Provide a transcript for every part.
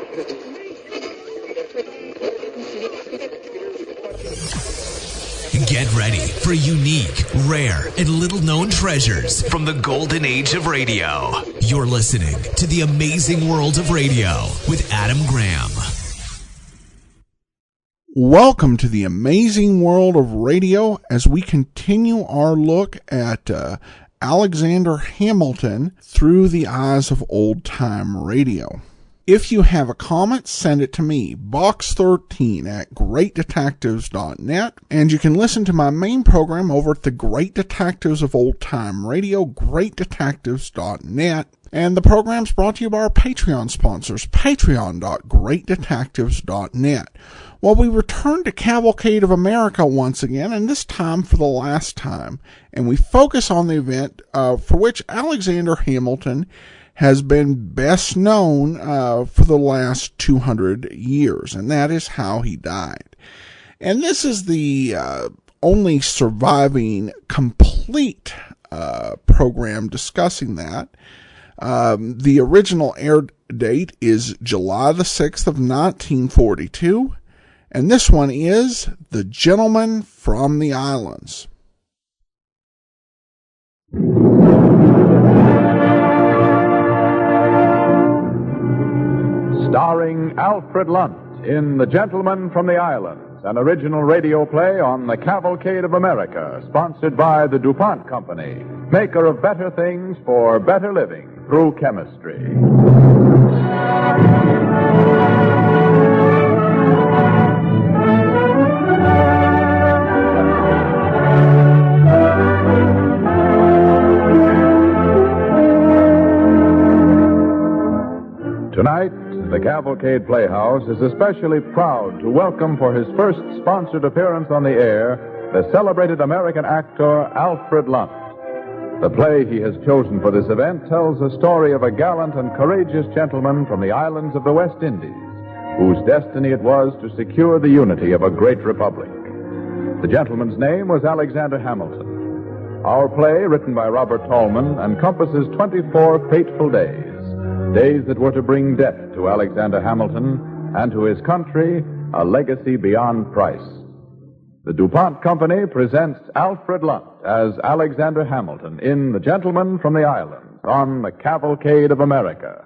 Get ready for unique, rare, and little-known treasures from the golden age of radio. You're listening to The Amazing World of Radio with Adam Graham. Welcome to The Amazing World of Radio as we continue our look at Alexander Hamilton through the eyes of old-time radio. If you have a comment, send it to me, box13 at greatdetectives.net, and you can listen to my main program over at the Great Detectives of Old Time Radio, greatdetectives.net, and the program's brought to you by our Patreon sponsors, patreon.greatdetectives.net. Well, we return to Cavalcade of America once again, and this time for the last time, and we focus on the event for which Alexander Hamilton has been best known for the last 200 years, and that is how he died. And this is the only surviving complete program discussing that. The original air date is July the 6th of 1942, and this one is The Gentleman from the Islands. Starring Alfred Lunt in The Gentleman from the Islands, an original radio play on the Cavalcade of America, sponsored by the DuPont Company, maker of better things for better living through chemistry. Tonight, the Cavalcade Playhouse is especially proud to welcome for his first sponsored appearance on the air the celebrated American actor Alfred Lunt. The play he has chosen for this event tells the story of a gallant and courageous gentleman from the islands of the West Indies, whose destiny it was to secure the unity of a great republic. The gentleman's name was Alexander Hamilton. Our play, written by Robert Tallman, encompasses 24 fateful days. Days that were to bring death to Alexander Hamilton and to his country a legacy beyond price. The DuPont Company presents Alfred Lunt as Alexander Hamilton in The Gentleman from the Islands on the Cavalcade of America.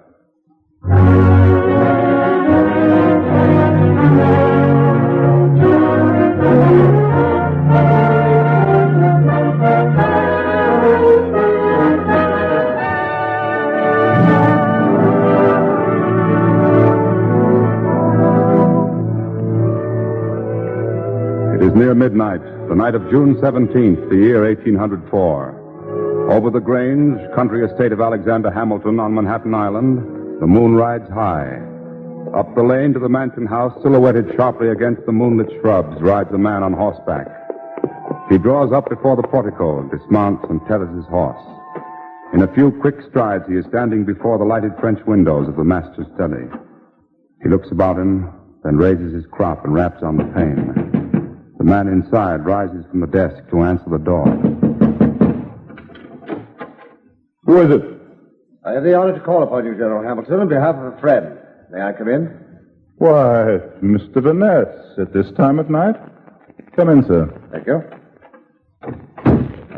It is near midnight, the night of June 17th, the year 1804. Over the Grange, country estate of Alexander Hamilton on Manhattan Island, the moon rides high. Up the lane to the mansion house, silhouetted sharply against the moonlit shrubs, rides a man on horseback. He draws up before the portico, dismounts, and tethers his horse. In a few quick strides, he is standing before the lighted French windows of the master's study. He looks about him, then raises his crop and raps on the pane. The man inside rises from the desk to answer the door. Who is it? I have the honor to call upon you, General Hamilton, on behalf of a friend. May I come in? Why, Mr. Vaness, at this time of night? Come in, sir. Thank you.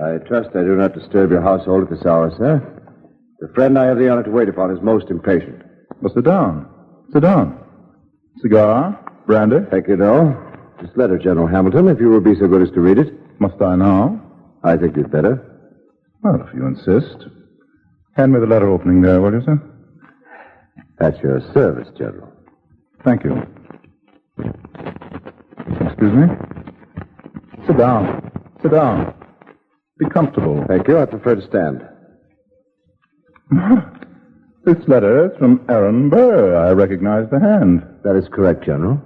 I trust I do not disturb your household at this hour, sir. The friend I have the honor to wait upon is most impatient. Well, sit down. Sit down. Cigar? Brandy? Thank you, no. This letter, General Hamilton, if you will be so good as to read it. Must I now? I think you'd better. Well, if you insist. Hand me the letter opening there, will you, sir? At your service, General. Thank you. Excuse me? Sit down. Sit down. Be comfortable. Thank you. I prefer to stand. This letter is from Aaron Burr. I recognize the hand. That is correct, General.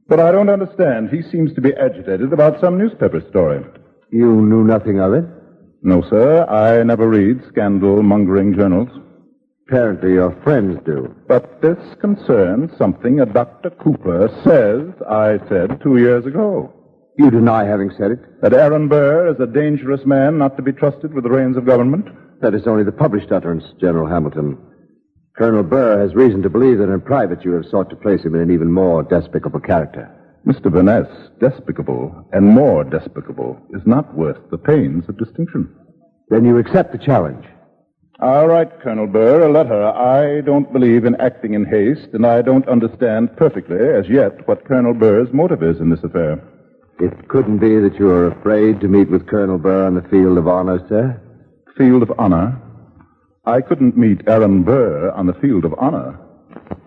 But I don't understand. He seems to be agitated about some newspaper story. You knew nothing of it? No, sir. I never read scandal-mongering journals. Apparently your friends do. But this concerns something a Dr. Cooper says I said 2 years ago. You deny having said it? That Aaron Burr is a dangerous man not to be trusted with the reins of government? That is only the published utterance, General Hamilton. Colonel Burr has reason to believe that in private you have sought to place him in an even more despicable character. Mr. Vaness, despicable and more despicable is not worth the pains of distinction. Then you accept the challenge. All right, Colonel Burr, a letter. I don't believe in acting in haste, and I don't understand perfectly, as yet, what Colonel Burr's motive is in this affair. It couldn't be that you are afraid to meet with Colonel Burr on the field of honor, sir? Field of honor? I couldn't meet Aaron Burr on the field of honor.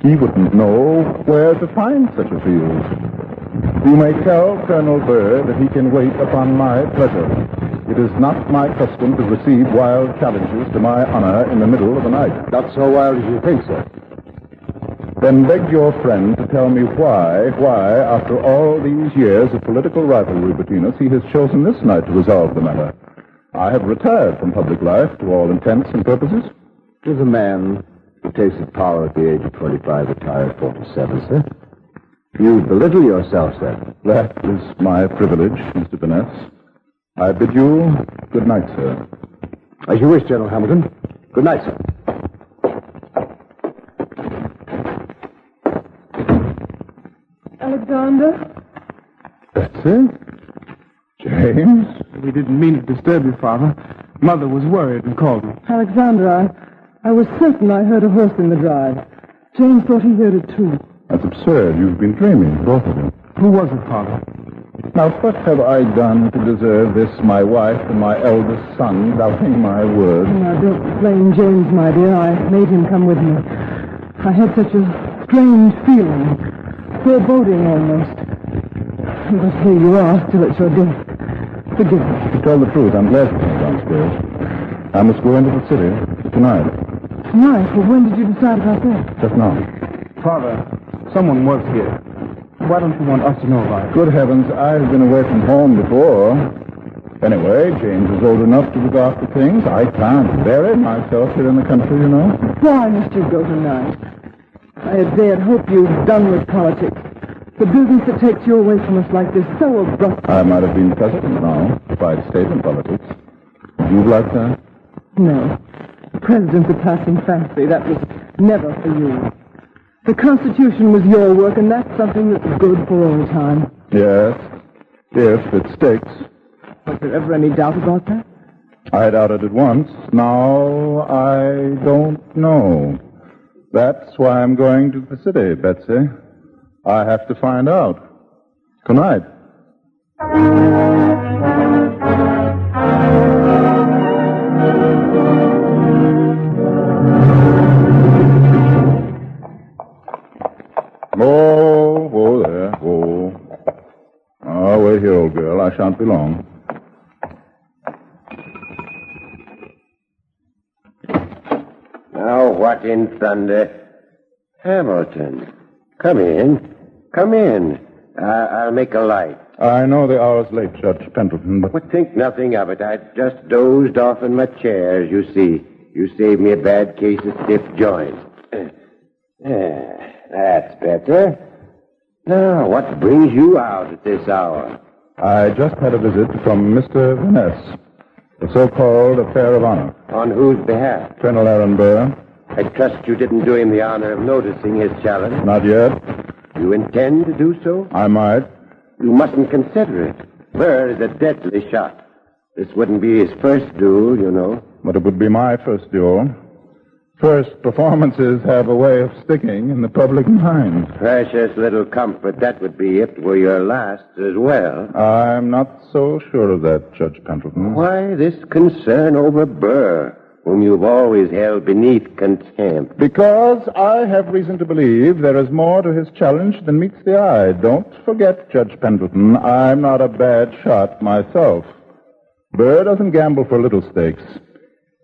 He wouldn't know where to find such a field. You may tell Colonel Burr that he can wait upon my pleasure. It is not my custom to receive wild challenges to my honor in the middle of the night. Not so wild as you think, sir. Then beg your friend to tell me why, after all these years of political rivalry between us, he has chosen this night to resolve the matter. I have retired from public life to all intents and purposes. Does a man who tasted power at the age of 25 retire at 47, sir? You belittle yourself, sir. That is my privilege, Mr. Vaness. I bid you good night, sir. As you wish, General Hamilton. Good night, sir. Alexander? That's it? James? We didn't mean to disturb you, Father. Mother was worried and called me. Alexander, I was certain I heard a horse in the drive. James thought he heard it, too. That's absurd. You've been dreaming, both of you. Who was it, Father? Now, what have I done to deserve this, my wife and my eldest son, doubting my word? Now, don't blame James, my dear. I made him come with me. I had such a strange feeling. Foreboding, almost. But here you are, still at your desk. Forgive me. To tell the truth, I'm glad you came downstairs. I must go into the city tonight. Tonight? Well, when did you decide about that? Just now. Father, someone was here. Why don't you want us to know about it? Good heavens, I've been away from home before. Anyway, James is old enough to look after things. I can't bury myself here in the country, you know. Why must you go tonight? I had dared hope you'd done with politics. The business that takes you away from us like this so abruptly. I might have been president now, if I'd stayed in politics. Would you like that? No. The president's a passing fancy. That was never for you. The Constitution was your work, and that's something that's good for all time. Yes, if it sticks. Was there ever any doubt about that? I doubted it once. Now I don't know. That's why I'm going to the city, Betsy. I have to find out. Good night. Oh, there. Oh, wait here, old girl. I shan't be long. Now, what in thunder? Hamilton, come in. Come in. I'll make a light. I know the hour's late, Judge Pendleton, but... Well, think nothing of it. I just dozed off in my chair, as you see. You saved me a bad case of stiff joints. That's better. Now, what brings you out at this hour? I just had a visit from Mr. Vaness, the so-called affair of honor. On whose behalf? Colonel Aaron Burr. I trust you didn't do him the honor of noticing his challenge. Not yet. You intend to do so? I might. You mustn't consider it. Burr is a deadly shot. This wouldn't be his first duel, you know. But it would be my first duel. First performances have a way of sticking in the public mind. Precious little comfort that would be if it were your last as well. I'm not so sure of that, Judge Pendleton. Why this concern over Burr, whom you've always held beneath contempt? Because I have reason to believe there is more to his challenge than meets the eye. Don't forget, Judge Pendleton, I'm not a bad shot myself. Burr doesn't gamble for little stakes.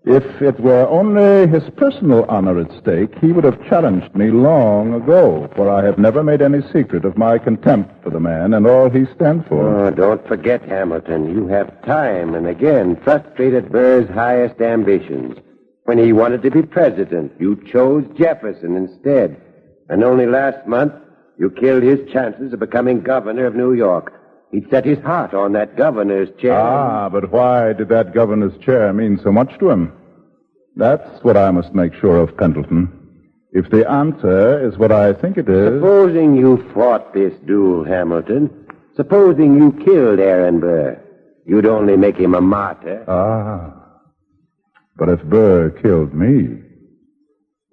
If it were only his personal honor at stake, he would have challenged me long ago, for I have never made any secret of my contempt for the man and all he stands for. Oh, don't forget, Hamilton, you have time and again frustrated Burr's highest ambitions. When he wanted to be president, you chose Jefferson instead. And only last month, you killed his chances of becoming governor of New York. He'd set his heart on that governor's chair. Ah, but why did that governor's chair mean so much to him? That's what I must make sure of, Pendleton. If the answer is what I think it is... Supposing you fought this duel, Hamilton. Supposing you killed Aaron Burr. You'd only make him a martyr. Ah. But if Burr killed me,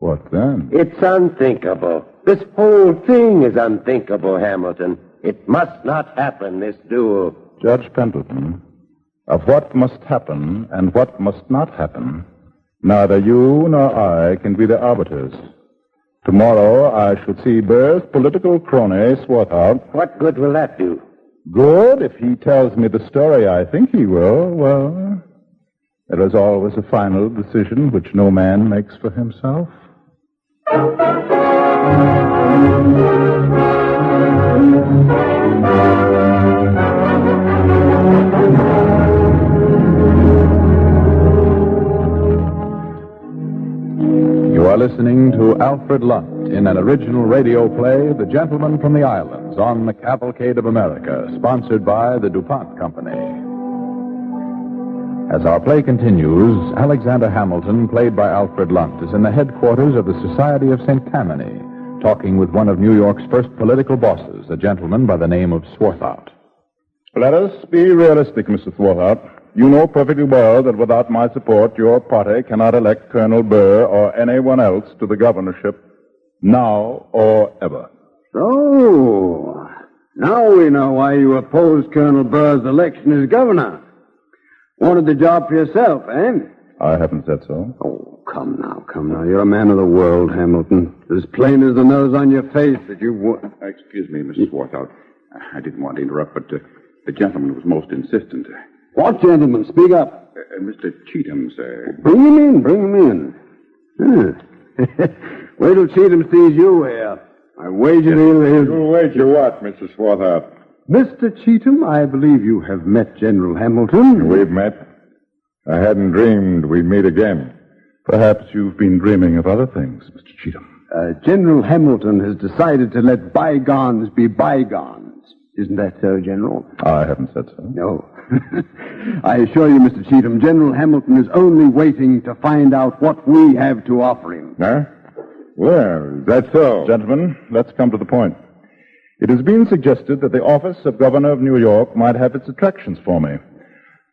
what then? It's unthinkable. This whole thing is unthinkable, Hamilton. It must not happen, this duel. Judge Pendleton, of what must happen and what must not happen, neither you nor I can be the arbiters. Tomorrow I shall see Burr's political crony Swarthout. What good will that do? Good. If he tells me the story I think he will, well, there is always a final decision which no man makes for himself. You are listening to Alfred Lunt in an original radio play, The Gentleman from the Islands, on the Cavalcade of America, sponsored by the DuPont Company. As our play continues, Alexander Hamilton, played by Alfred Lunt, is in the headquarters of the Society of St. Tammany, talking with one of New York's first political bosses, a gentleman by the name of Swarthout. Let us be realistic, Mr. Swarthout. You know perfectly well that without my support, your party cannot elect Colonel Burr or anyone else to the governorship, now or ever. So, now we know why you opposed Colonel Burr's election as governor. Wanted the job for yourself, eh? I haven't said so. Oh, come now. You're a man of the world, Hamilton. As plain as the nose on your face that you would... Excuse me, Mr. Swarthout. I didn't want to interrupt, but the gentleman was most insistent. What gentleman? Speak up. Mr. Cheatham, sir. Bring him in. Wait till Cheatham sees you here. I wager he'll... You'll wager what, Mr. Swarthout? Mr. Cheatham, I believe you have met General Hamilton. We've met. I hadn't dreamed we'd meet again. Perhaps you've been dreaming of other things, Mr. Cheatham. General Hamilton has decided to let bygones be bygones. Isn't that so, General? I haven't said so. No. I assure you, Mr. Cheatham, General Hamilton is only waiting to find out what we have to offer him. Huh? Well, is that so? Gentlemen, let's come to the point. It has been suggested that the office of Governor of New York might have its attractions for me.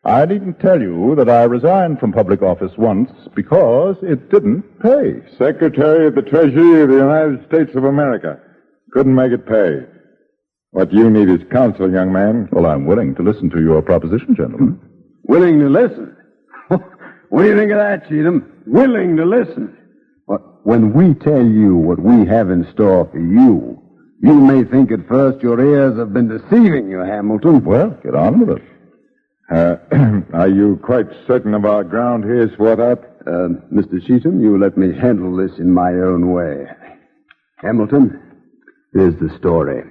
I needn't tell you that I resigned from public office once because it didn't pay. Secretary of the Treasury of the United States of America. Couldn't make it pay. What you need is counsel, young man. Well, I'm willing to listen to your proposition, gentlemen. Willing to listen? What do you think of that, Cheatham? Willing to listen. When we tell you what we have in store for you, you may think at first your ears have been deceiving you, Hamilton. Well, get on with it. Are you quite certain of our ground here, Swarthout? Mr. Cheatham, you let me handle this in my own way. Hamilton, here's the story.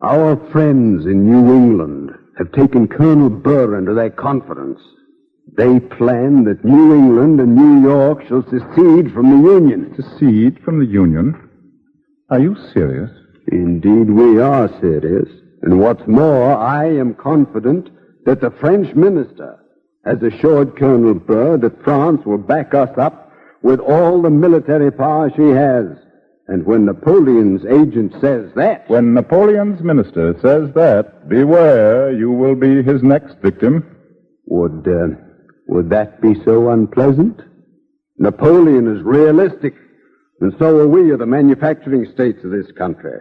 Our friends in New England have taken Colonel Burr into their confidence. They plan that New England and New York shall secede from the Union. Secede from the Union? Are you serious? Indeed, we are serious. And what's more, I am confident that the French minister has assured Colonel Burr that France will back us up with all the military power she has. And when Napoleon's agent says that... When Napoleon's minister says that, beware, you will be his next victim. Would that be so unpleasant? Napoleon is realistic, and so are we of the manufacturing states of this country.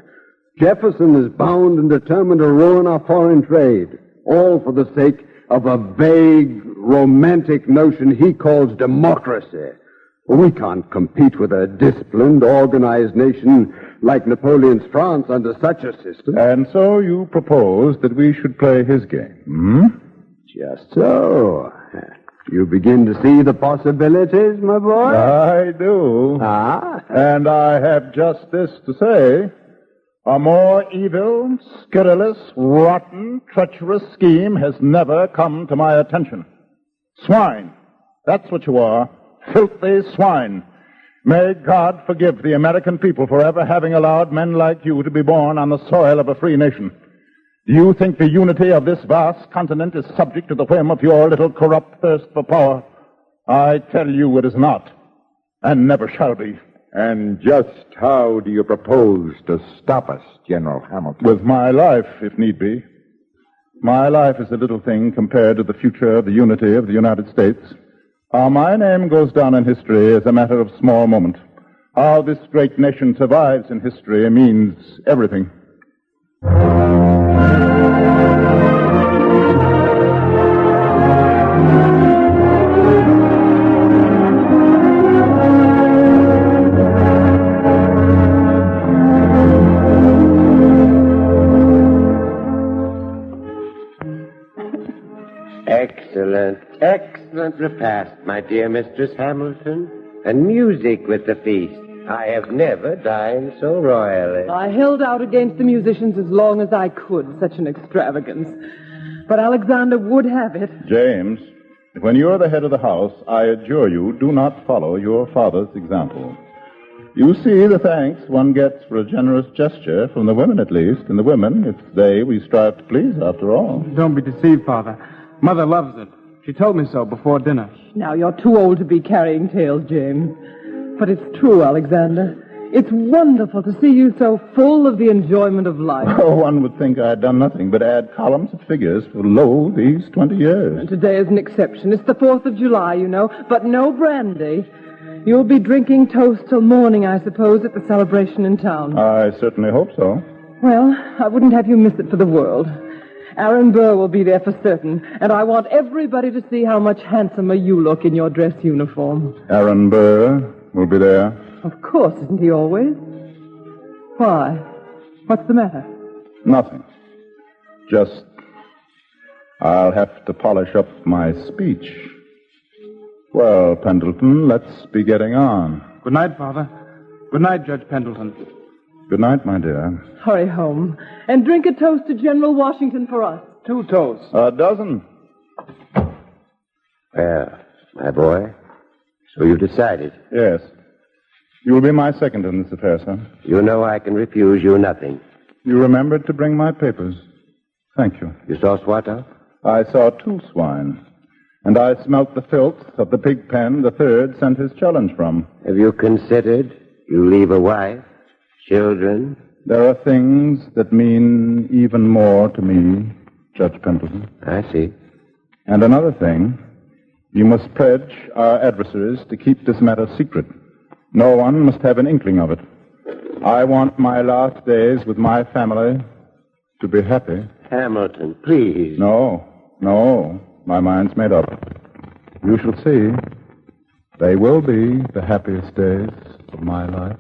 Jefferson is bound and determined to ruin our foreign trade, all for the sake of a vague, romantic notion he calls democracy. We can't compete with a disciplined, organized nation like Napoleon's France under such a system. And so you propose that we should play his game, hmm? Just so. You begin to see the possibilities, my boy? I do. Ah? And I have just this to say. A more evil, scurrilous, rotten, treacherous scheme has never come to my attention. Swine. That's what you are. Filthy swine. May God forgive the American people for ever having allowed men like you to be born on the soil of a free nation. Do you think the unity of this vast continent is subject to the whim of your little corrupt thirst for power? I tell you it is not, and never shall be. And just how do you propose to stop us, General Hamilton? With my life, if need be. My life is a little thing compared to the future of the unity of the United States. How my name goes down in history is a matter of small moment. How this great nation survives in history means everything. Excellent repast, my dear Mistress Hamilton. And music with the feast. I have never dined so royally. I held out against the musicians as long as I could. Such an extravagance. But Alexander would have it. James, when you're the head of the house, I adjure you, do not follow your father's example. You see the thanks one gets for a generous gesture, from the women at least. And the women, it's they we strive to please, after all. Don't be deceived, Father. Mother loves it. She told me so before dinner. Now, you're too old to be carrying tales, James. But it's true, Alexander. It's wonderful to see you so full of the enjoyment of life. Oh, one would think I had done nothing but add columns of figures for, these 20 years. And today is an exception. It's the 4th of July, you know, but no brandy. You'll be drinking toast till morning, I suppose, at the celebration in town. I certainly hope so. Well, I wouldn't have you miss it for the world. Aaron Burr will be there for certain, and I want everybody to see how much handsomer you look in your dress uniform. Aaron Burr will be there. Of course, isn't he always? Why? What's the matter? Nothing. Just, I'll have to polish up my speech. Well, Pendleton, let's be getting on. Good night, Father. Good night, Judge Pendleton. Good night, my dear. Hurry home and drink a toast to General Washington for us. 2 toasts. A dozen. Well, my boy, so you've decided. Yes. You will be my second in this affair, sir. You know I can refuse you nothing. You remembered to bring my papers. Thank you. You saw Swatow? I saw 2 swine. And I smelt the filth of the pig pen the third sent his challenge from. Have you considered you leave a wife, children? There are things that mean even more to me, Judge Pendleton. I see. And another thing, you must pledge our adversaries to keep this matter secret. No one must have an inkling of it. I want my last days with my family to be happy. Hamilton, please. No. My mind's made up. You shall see. They will be the happiest days of my life.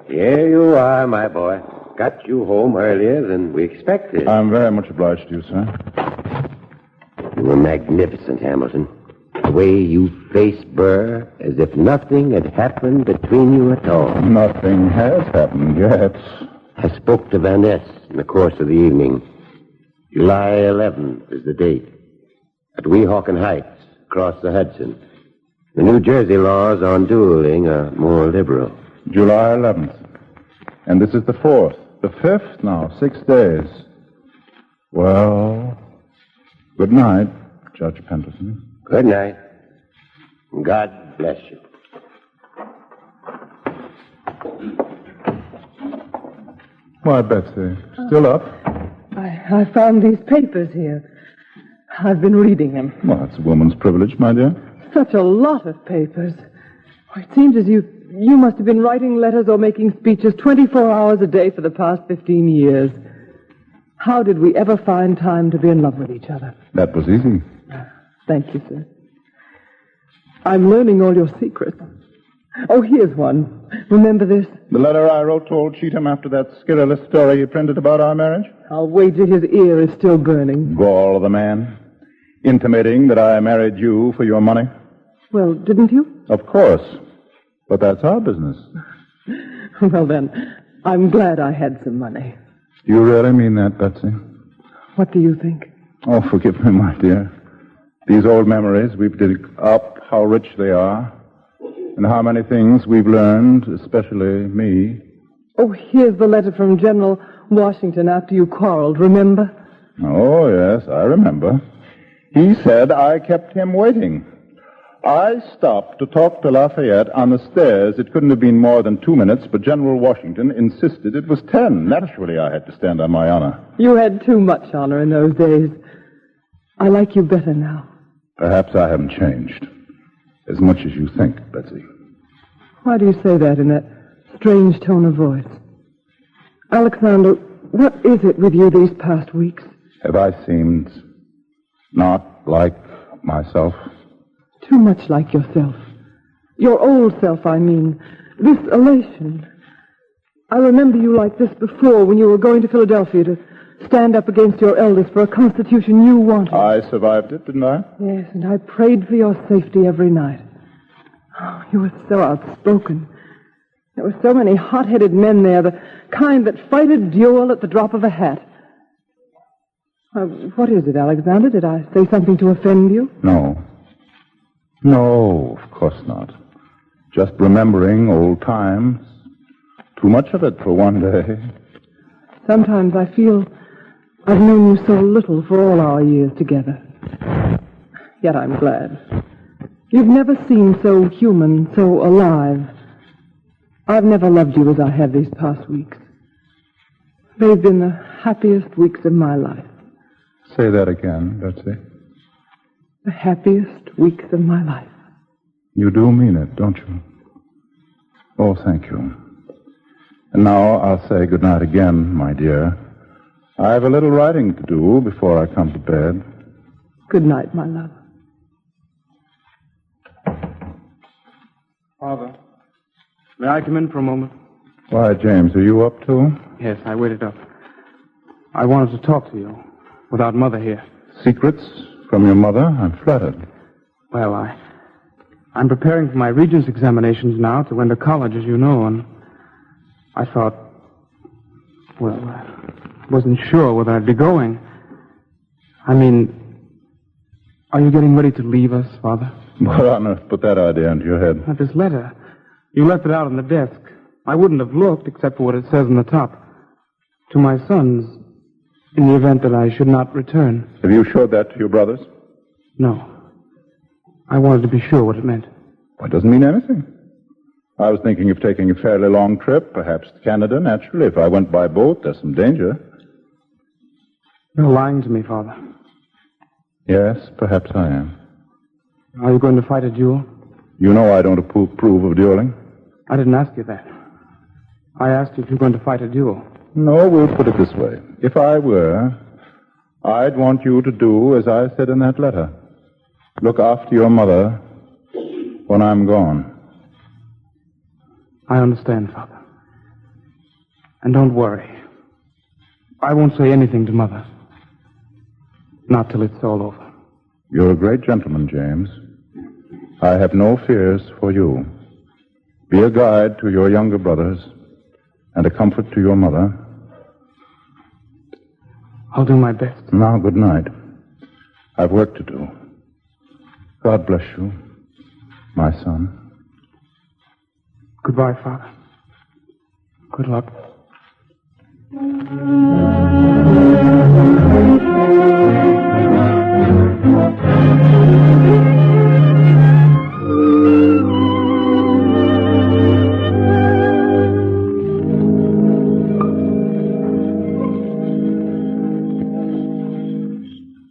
Here you are, my boy. Got you home earlier than we expected. I'm very much obliged to you, sir. You were magnificent, Hamilton. The way you faced Burr as if nothing had happened between you at all. Nothing has happened yet. I spoke to Van Ness in the course of the evening. July 11th is the date. At Weehawken Heights, across the Hudson. The New Jersey laws on dueling are more liberal. July 11th. And this is the 4th. The 5th now, 6 days. Well, good night, Judge Pendleton. Good night. God bless you. Why, Betsy, still up? I found these papers here. I've been reading them. Well, it's a woman's privilege, my dear. Such a lot of papers. It seems as you must have been writing letters or making speeches 24 hours a day for the past 15 years. How did we ever find time to be in love with each other? That was easy. Thank you, sir. I'm learning all your secrets. Oh, here's one. Remember this? The letter I wrote to old Cheatham after that scurrilous story you printed about our marriage? I'll wager his ear is still burning. Gall of the man. Intimating that I married you for your money. Well, didn't you? Of course. But that's our business. Well, then, I'm glad I had some money. Do you really mean that, Betsy? What do you think? Oh, forgive me, my dear. These old memories we've dug up, how rich they are, and how many things we've learned, especially me. Oh, here's the letter from General Washington after you quarreled, remember? Oh, yes, I remember. He said I kept him waiting. I stopped to talk to Lafayette on the stairs. It couldn't have been more than 2 minutes, but General Washington insisted it was 10. Naturally, I had to stand on my honor. You had too much honor in those days. I like you better now. Perhaps I haven't changed as much as you think, Betsy. Why do you say that in that strange tone of voice? Alexander, what is it with you these past weeks? Have I seemed not like myself? Too much like yourself. Your old self, I mean. This elation. I remember you like this before when you were going to Philadelphia to stand up against your elders for a constitution you wanted. I survived it, didn't I? Yes, and I prayed for your safety every night. Oh, you were so outspoken. There were so many hot-headed men there, the kind that fight a duel at the drop of a hat. What is it, Alexander? Did I say something to offend you? No. No, of course not. Just remembering old times. Too much of it for one day. Sometimes I feel I've known you so little for all our years together. Yet I'm glad. You've never seemed so human, so alive. I've never loved you as I have these past weeks. They've been the happiest weeks of my life. Say that again, Betsy. The happiest weeks of my life. You do mean it, don't you? Oh, thank you. And now I'll say good night again, my dear. I have a little writing to do before I come to bed. Good night, my love. Father, may I come in for a moment? Why, James, are you up too? Yes, I waited up. I wanted to talk to you without Mother here. Secrets from your mother? I'm flattered. Well, I'm preparing for my Regents examinations now to enter college, as you know, and I thought, well, I wasn't sure whether I'd be going. I mean, are you getting ready to leave us, Father? What on earth put that idea into your head? This letter. You left it out on the desk. I wouldn't have looked except for what it says on the top. To my sons, in the event that I should not return. Have you showed that to your brothers? No. I wanted to be sure what it meant. Well, it doesn't mean anything. I was thinking of taking a fairly long trip, perhaps to Canada, naturally. If I went by boat, there's some danger. You're lying to me, Father. Yes, perhaps I am. Are you going to fight a duel? You know I don't approve of dueling. I didn't ask you that. I asked you if you're going to fight a duel. No, we'll put it this way. If I were, I'd want you to do as I said in that letter. Look after your mother when I'm gone. I understand, Father. And don't worry. I won't say anything to Mother. Not till it's all over. You're a great gentleman, James. I have no fears for you. Be a guide to your younger brothers and a comfort to your mother. I'll do my best. Now, good night. I've work to do. God bless you, my son. Goodbye, Father. Good luck.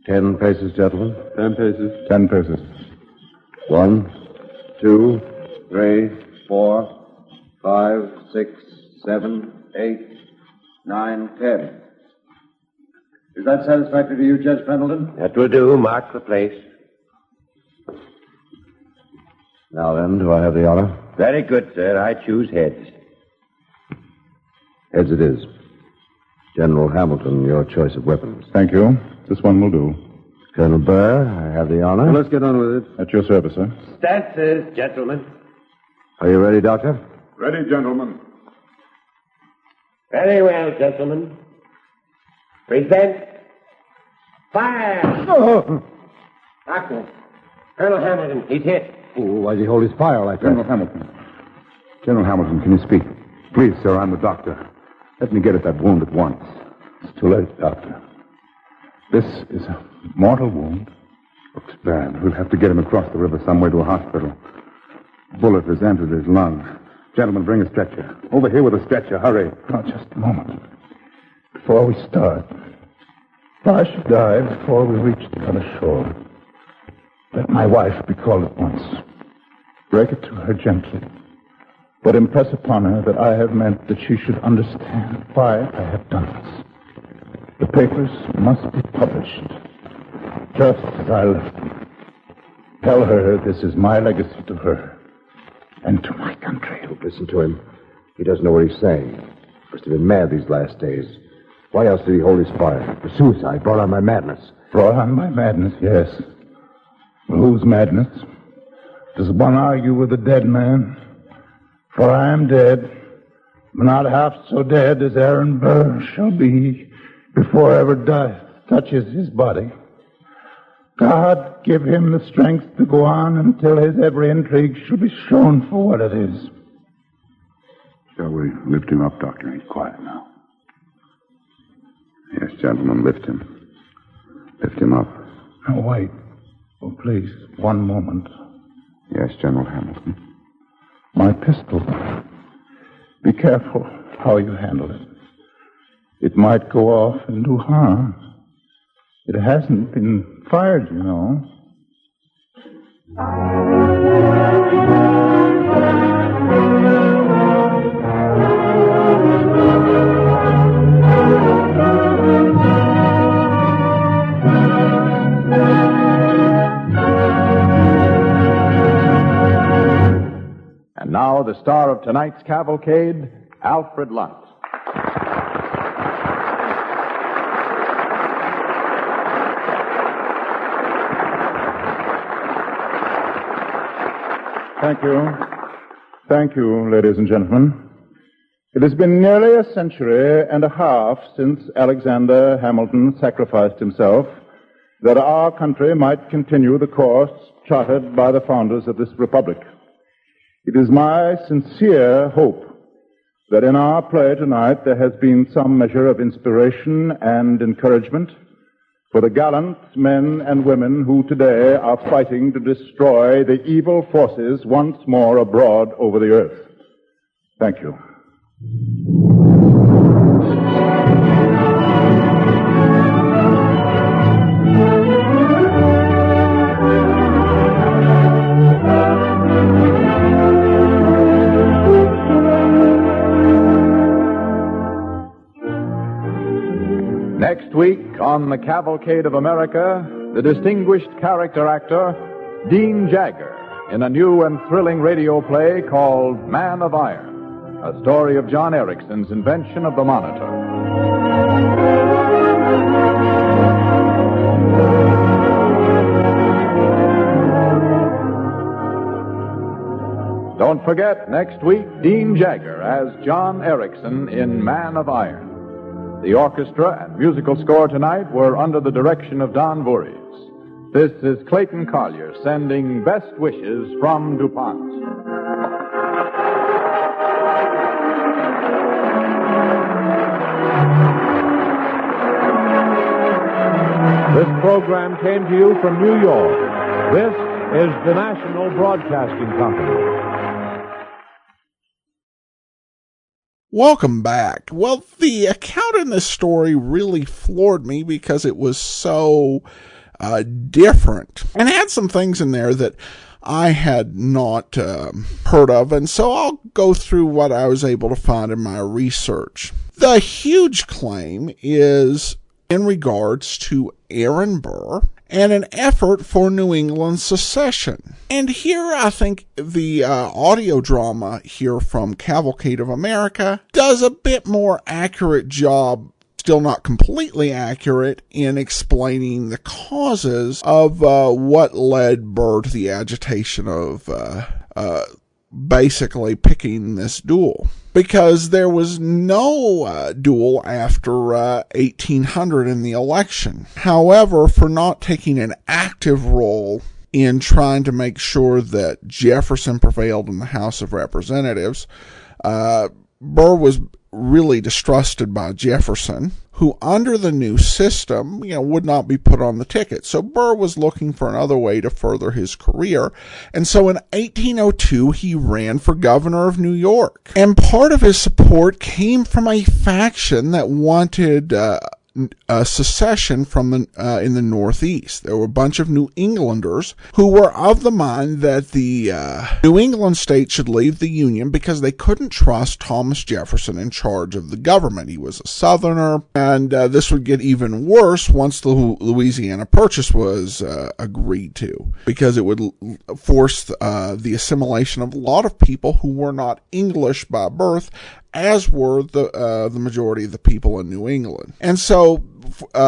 10 paces, gentlemen. 10 paces. 10 paces. 1, 2, 3, 4, 5, 6, 7, 8, 9, 10. Is that satisfactory to you, Judge Pendleton? That will do. Mark the place. Now then, do I have the honor? Very good, sir. I choose heads. Heads it is. General Hamilton, your choice of weapons. Thank you. This one will do. Colonel Burr, I have the honor. Well, let's get on with it. At your service, sir. Stances, gentlemen. Are you ready, Doctor? Ready, gentlemen. Very well, gentlemen. Present. Fire! Oh. Doctor, Colonel Hamilton, he's hit. Why does he hold his fire like that? General Hamilton, can you speak? Please, sir, I'm the doctor. Let me get at that wound at once. It's too late, Doctor. This is a mortal wound. Looks bad. We'll have to get him across the river some way to a hospital. Bullet has entered his lung. Gentlemen, bring a stretcher. Over here with a stretcher. Hurry. Now, just a moment. Before we start, if I should die before we reach the other shore, let my wife be called at once. Break it to her gently, but impress upon her that I have meant that she should understand why I have done this. The papers must be published, just as I left them. Tell her this is my legacy to her and to my country. Don't listen to him. He doesn't know what he's saying. Must have been mad these last days. Why else did he hold his fire? For suicide. Brought on my madness. Brought on my madness, yes. Well, whose madness? Does one argue with a dead man? For I am dead, but not half so dead as Aaron Burr shall be before ever death touches his body. God give him the strength to go on until his every intrigue shall be shown for what it is. Shall we lift him up, Doctor? He's quiet now. Yes, gentlemen, lift him. Lift him up. Now, wait. Oh, please, one moment. Yes, General Hamilton. My pistol. Be careful how you handle it. It might go off and do harm. It hasn't been fired, you know. And now the star of tonight's cavalcade, Alfred Lunt. Thank you. Thank you, ladies and gentlemen. It has been nearly a century and a half since Alexander Hamilton sacrificed himself that our country might continue the course charted by the founders of this republic. It is my sincere hope that in our play tonight there has been some measure of inspiration and encouragement for the gallant men and women who today are fighting to destroy the evil forces once more abroad over the earth. Thank you. Next week on the Cavalcade of America, the distinguished character actor Dean Jagger in a new and thrilling radio play called Man of Iron, a story of John Ericsson's invention of the monitor. Don't forget, next week, Dean Jagger as John Ericsson in Man of Iron. The orchestra and musical score tonight were under the direction of Don Voorhees. This is Clayton Collier sending best wishes from DuPont. This program came to you from New York. This is the National Broadcasting Company. Welcome back. Well, the account in this story really floored me because it was so different and had some things in there that I had not heard of, and so I'll go through what I was able to find in my research. The huge claim is in regards to Aaron Burr and an effort for New England secession. And here I think the audio drama here from Cavalcade of America does a bit more accurate job, still not completely accurate, in explaining the causes of what led Burr to the agitation of basically picking this duel, because there was no duel after 1800 in the election. However, for not taking an active role in trying to make sure that Jefferson prevailed in the House of Representatives, Burr was really distrusted by Jefferson, who under the new system, would not be put on the ticket. So Burr was looking for another way to further his career. And so in 1802, he ran for governor of New York. And part of his support came from a faction that wanted secession from in the Northeast. There were a bunch of New Englanders who were of the mind that the New England states should leave the Union because they couldn't trust Thomas Jefferson in charge of the government. He was a Southerner, and this would get even worse once the Louisiana Purchase was agreed to, because it would force the assimilation of a lot of people who were not English by birth, as were the majority of the people in New England. And so,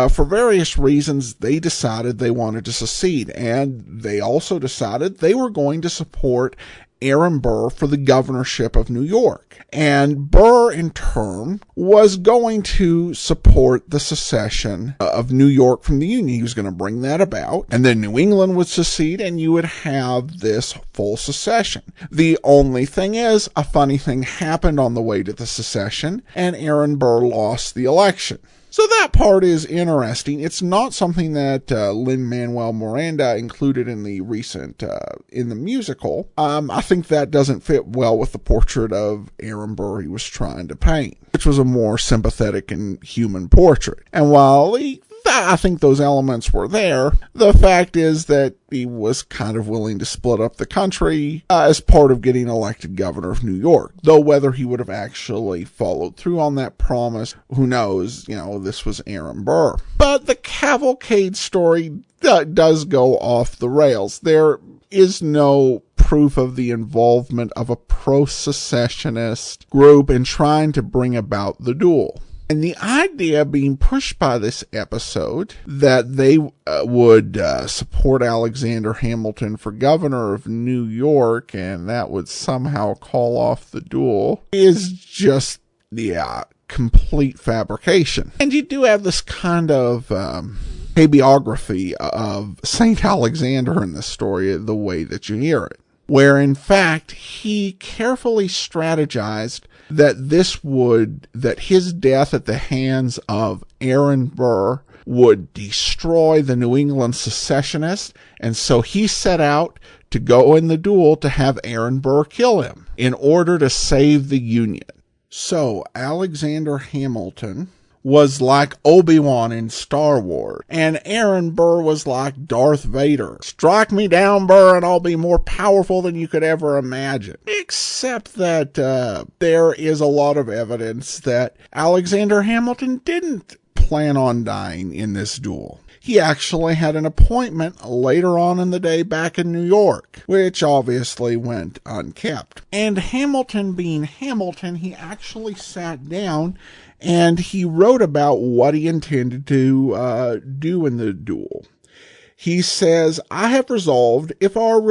for various reasons, they decided they wanted to secede, and they also decided they were going to support Aaron Burr for the governorship of New York. And Burr, in turn, was going to support the secession of New York from the Union. He was going to bring that about, and then New England would secede, and you would have this full secession. The only thing is, a funny thing happened on the way to the secession, and Aaron Burr lost the election. So that part is interesting. It's not something that Lin-Manuel Miranda included in the recent, in the musical. I think that doesn't fit well with the portrait of Aaron Burr he was trying to paint, which was a more sympathetic and human portrait. And while I think those elements were there, the fact is that he was kind of willing to split up the country as part of getting elected governor of New York. Though whether he would have actually followed through on that promise, who knows? This was Aaron Burr. But the cavalcade story does go off the rails. There is no proof of the involvement of a pro-secessionist group in trying to bring about the duel. And the idea being pushed by this episode that they would support Alexander Hamilton for governor of New York, and that would somehow call off the duel, is just, complete fabrication. And you do have this kind of hagiography of St. Alexander in this story, the way that you hear it, where in fact he carefully strategized that his death at the hands of Aaron Burr would destroy the New England secessionists, and so he set out to go in the duel to have Aaron Burr kill him in order to save the Union. So Alexander Hamilton was like Obi-Wan in Star Wars, and Aaron Burr was like Darth Vader. Strike me down, Burr, and I'll be more powerful than you could ever imagine. Except that there is a lot of evidence that Alexander Hamilton didn't plan on dying in this duel. He actually had an appointment later on in the day back in New York, which obviously went unkept. And Hamilton being Hamilton, he actually sat down and he wrote about what he intended to do in the duel. He says, "I have resolved, if our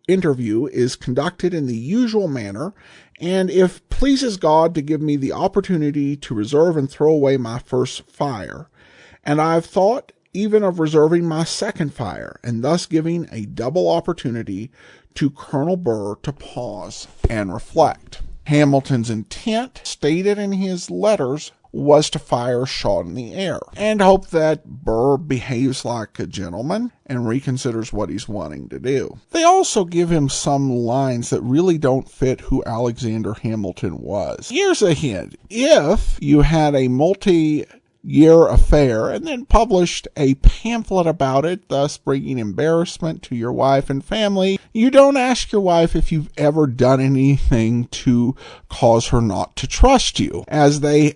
interview is conducted in the usual manner, and if pleases God to give me the opportunity to reserve and throw away my first fire, and I've thought even of reserving my second fire, and thus giving a double opportunity to Colonel Burr to pause and reflect." Hamilton's intent, stated in his letters, was to fire a shot in the air and hope that Burr behaves like a gentleman and reconsiders what he's wanting to do. They also give him some lines that really don't fit who Alexander Hamilton was. Here's a hint. If you had a multi-year affair and then published a pamphlet about it, thus bringing embarrassment to your wife and family, you don't ask your wife if you've ever done anything to cause her not to trust you, as they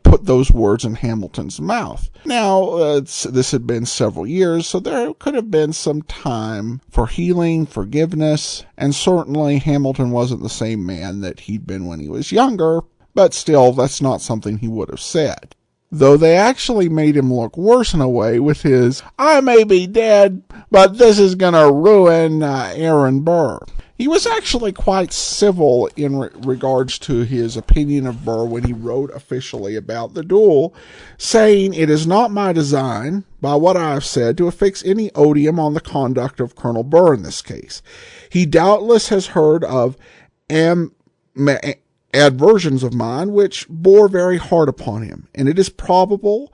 put those words in Hamilton's mouth. Now, this had been several years, so there could have been some time for healing, forgiveness, and certainly Hamilton wasn't the same man that he'd been when he was younger, but still, that's not something he would have said. though they actually made him look worse in a way with his, "I may be dead, but this is going to ruin Aaron Burr." He was actually quite civil in regards to his opinion of Burr when he wrote officially about the duel, saying, "It is not my design, by what I have said, to affix any odium on the conduct of Colonel Burr in this case. He doubtless has heard of adversions of mine which bore very hard upon him, and it is probable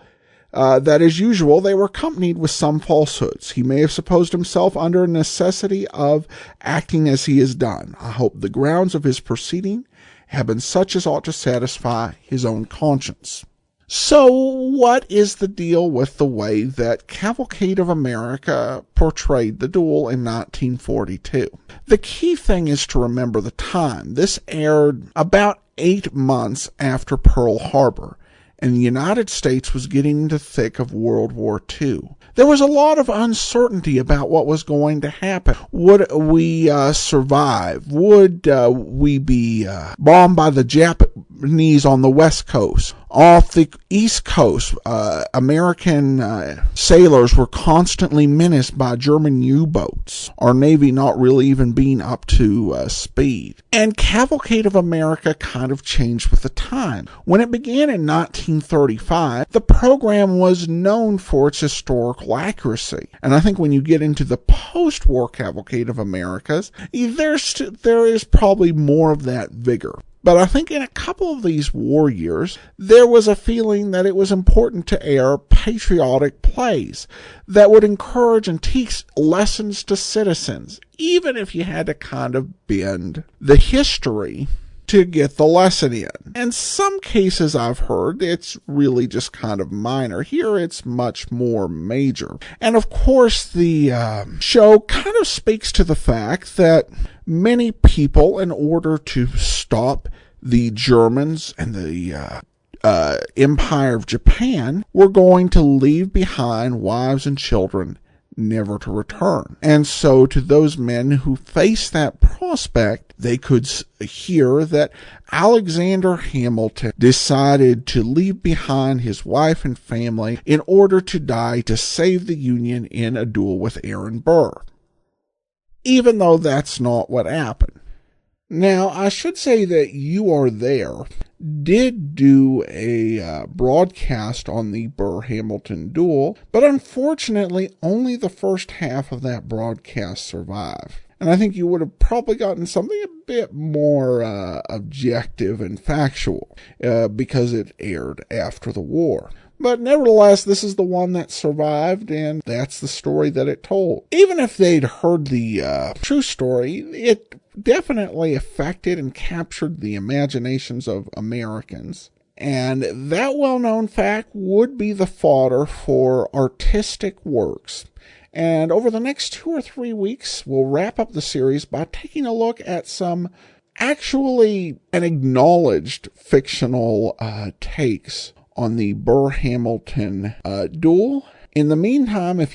that, as usual, they were accompanied with some falsehoods. He may have supposed himself under a necessity of acting as he has done. I hope the grounds of his proceeding have been such as ought to satisfy his own conscience." So what is the deal with the way that Cavalcade of America portrayed the duel in 1942? The key thing is to remember the time. This aired about 8 months after Pearl Harbor, and the United States was getting into the thick of World War II. There was a lot of uncertainty about what was going to happen. Would we survive? Would we be bombed by the Japanese on the West Coast? Off the East Coast, American sailors were constantly menaced by German U-boats, our Navy not really even being up to speed. And Cavalcade of America kind of changed with the time. When it began in 1935, the program was known for its historical accuracy. And I think when you get into the post-war Cavalcade of Americas, there is probably more of that vigor. But I think in a couple of these war years, there was a feeling that it was important to air patriotic plays that would encourage and teach lessons to citizens, even if you had to kind of bend the history to get the lesson in. In some cases I've heard it's really just kind of minor. Here it's much more major. And of course the show kind of speaks to the fact that many people, in order to stop the Germans and the Empire of Japan, were going to leave behind wives and children never to return. And so to those men who faced that prospect, they could hear that Alexander Hamilton decided to leave behind his wife and family in order to die to save the Union in a duel with Aaron Burr, even though that's not what happened. Now, I should say that You Are There did do a broadcast on the Burr-Hamilton duel, but unfortunately only the first half of that broadcast survived. And I think you would have probably gotten something a bit more objective and factual because it aired after the war. But nevertheless, this is the one that survived, and that's the story that it told. Even if they'd heard the true story, it definitely affected and captured the imaginations of Americans. And that well-known fact would be the fodder for artistic works. And over the next 2 or 3 weeks, we'll wrap up the series by taking a look at some actually and acknowledged fictional takes on the Burr-Hamilton duel. In the meantime, if